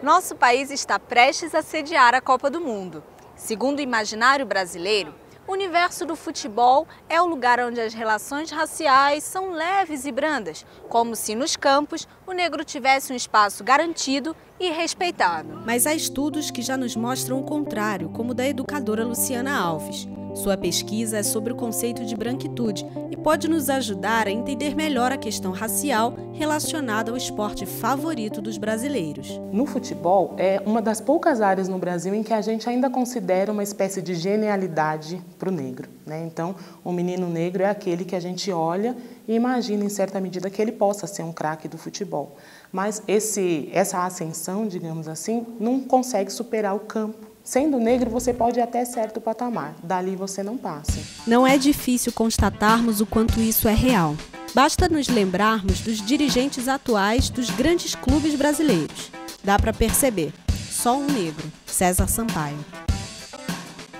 Nosso país está prestes a sediar a Copa do Mundo. Segundo o imaginário brasileiro, o universo do futebol é o lugar onde as relações raciais são leves e brandas, como se nos campos o negro tivesse um espaço garantido e respeitado. Mas há estudos que já nos mostram o contrário, como o da educadora Luciana Alves. Sua pesquisa é sobre o conceito de branquitude e pode nos ajudar a entender melhor a questão racial relacionada ao esporte favorito dos brasileiros. No futebol, é uma das poucas áreas no Brasil em que a gente ainda considera uma espécie de genialidade para o negro, né? Então, o menino negro é aquele que a gente olha e imagina, em certa medida, que ele possa ser um craque do futebol. Mas essa ascensão, digamos assim, não consegue superar o campo. Sendo negro, você pode ir até certo patamar, dali você não passa. Não é difícil constatarmos o quanto isso é real. Basta nos lembrarmos dos dirigentes atuais dos grandes clubes brasileiros. Dá para perceber, só um negro, César Sampaio.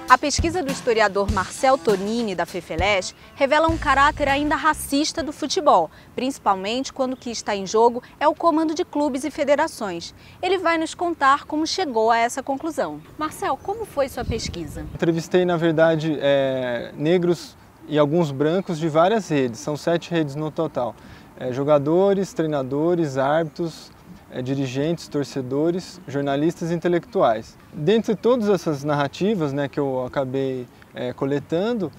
A pesquisa do historiador Marcel Tonini, da FEFELESH, revela um caráter ainda racista do futebol, principalmente quando o que está em jogo é o comando de clubes e federações. Ele vai nos contar como chegou a essa conclusão. Marcel, como foi sua pesquisa? Entrevistei, na verdade, negros e alguns brancos de várias redes, são 7 redes no total. Jogadores, treinadores, árbitros, dirigentes, torcedores, jornalistas e intelectuais. Dentre todas essas narrativas, né, que eu acabei coletando,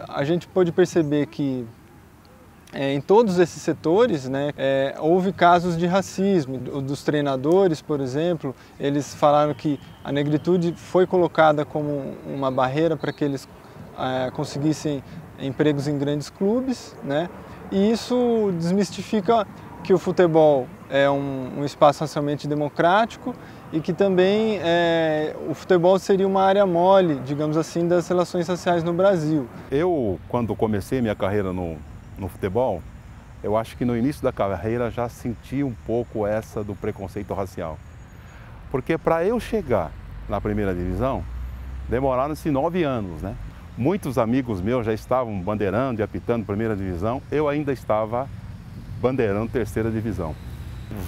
a gente pôde perceber que em todos esses setores, né, houve casos de racismo. Dos treinadores, por exemplo, eles falaram que a negritude foi colocada como uma barreira para que eles conseguissem empregos em grandes clubes, né, e isso desmistifica que o futebol é um espaço racialmente democrático e que também o futebol seria uma área mole, digamos assim, das relações raciais no Brasil. Eu, quando comecei minha carreira no futebol, eu acho que no início da carreira já senti um pouco essa do preconceito racial. Porque para eu chegar na primeira divisão, demoraram-se 9 anos, né? Muitos amigos meus já estavam bandeirando e apitando primeira divisão, eu ainda estava bandeirando terceira divisão.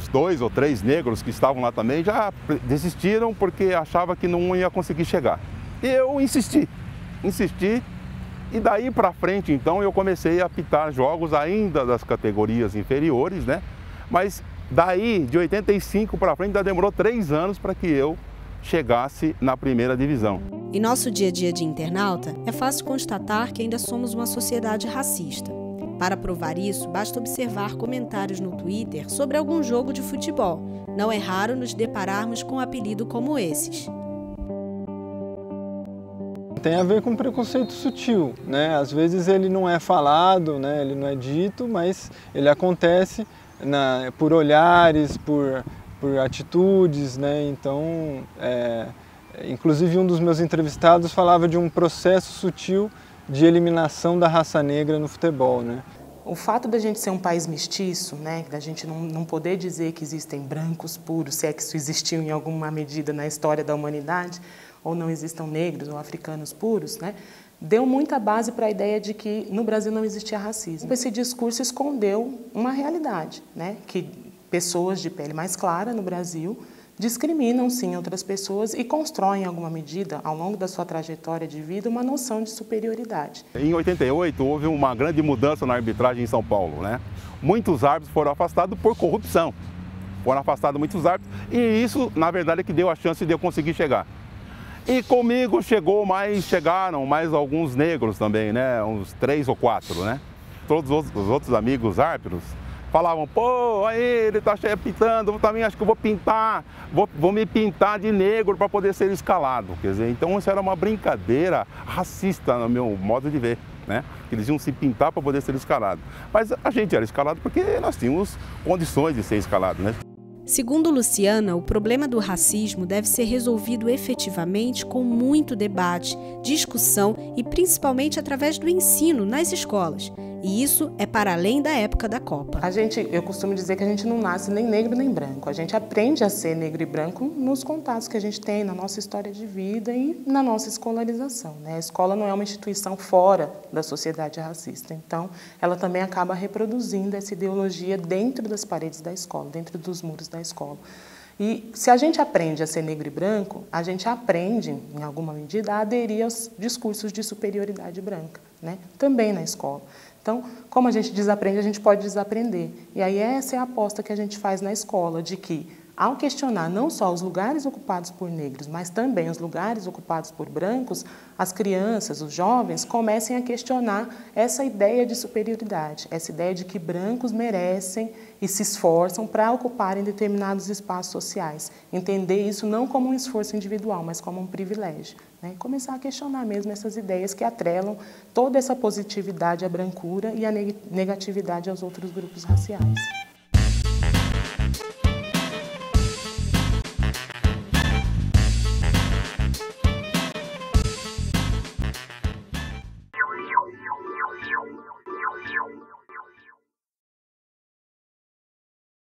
Os 2 ou 3 negros que estavam lá também já desistiram porque achavam que não ia conseguir chegar. E eu insisti, e daí para frente então eu comecei a apitar jogos ainda das categorias inferiores, né? Mas daí de 85 para frente ainda demorou 3 anos para que eu chegasse na primeira divisão. Em nosso dia a dia de internauta, é fácil constatar que ainda somos uma sociedade racista. Para provar isso, basta observar comentários no Twitter sobre algum jogo de futebol. Não é raro nos depararmos com um apelido como esses. Tem a ver com preconceito sutil, né? Às vezes ele não é falado, né? Ele não é dito, mas ele acontece por olhares, por atitudes, né? Então, inclusive um dos meus entrevistados falava de um processo sutil de eliminação da raça negra no futebol, né? O fato da gente ser um país mestiço, né, da gente não poder dizer que existem brancos puros, se é que isso existiu em alguma medida na história da humanidade, ou não existam negros ou africanos puros, né, deu muita base para a ideia de que no Brasil não existia racismo. Esse discurso escondeu uma realidade, né, que pessoas de pele mais clara no Brasil discriminam, sim, outras pessoas e constroem, em alguma medida, ao longo da sua trajetória de vida, uma noção de superioridade. Em 88, houve uma grande mudança na arbitragem em São Paulo, né? Muitos árbitros foram afastados por corrupção. Foram afastados muitos árbitros e isso, na verdade, é que deu a chance de eu conseguir chegar. E comigo chegaram mais alguns negros também, né? Uns 3 ou 4, né? Todos os outros amigos árbitros falavam, pô, aí ele tá apitando, eu também acho que eu vou pintar, vou me pintar de negro para poder ser escalado. Quer dizer, então isso era uma brincadeira racista no meu modo de ver, né? Eles iam se pintar para poder ser escalado. Mas a gente era escalado porque nós tínhamos condições de ser escalado, né? Segundo Luciana, o problema do racismo deve ser resolvido efetivamente com muito debate, discussão e principalmente através do ensino nas escolas. E isso é para além da época da Copa. Eu costumo dizer que a gente não nasce nem negro nem branco. A gente aprende a ser negro e branco nos contatos que a gente tem, na nossa história de vida e na nossa escolarização, né? A escola não é uma instituição fora da sociedade racista. Então, ela também acaba reproduzindo essa ideologia dentro das paredes da escola, dentro dos muros da escola. E se a gente aprende a ser negro e branco, a gente aprende, em alguma medida, a aderir aos discursos de superioridade branca, né? Também na escola. Então, como a gente desaprende, a gente pode desaprender. E aí essa é a aposta que a gente faz na escola, de que, ao questionar não só os lugares ocupados por negros, mas também os lugares ocupados por brancos, as crianças, os jovens, comecem a questionar essa ideia de superioridade, essa ideia de que brancos merecem e se esforçam para ocuparem determinados espaços sociais. Entender isso não como um esforço individual, mas como um privilégio, né? Começar a questionar mesmo essas ideias que atrelam toda essa positividade à brancura e à negatividade aos outros grupos raciais.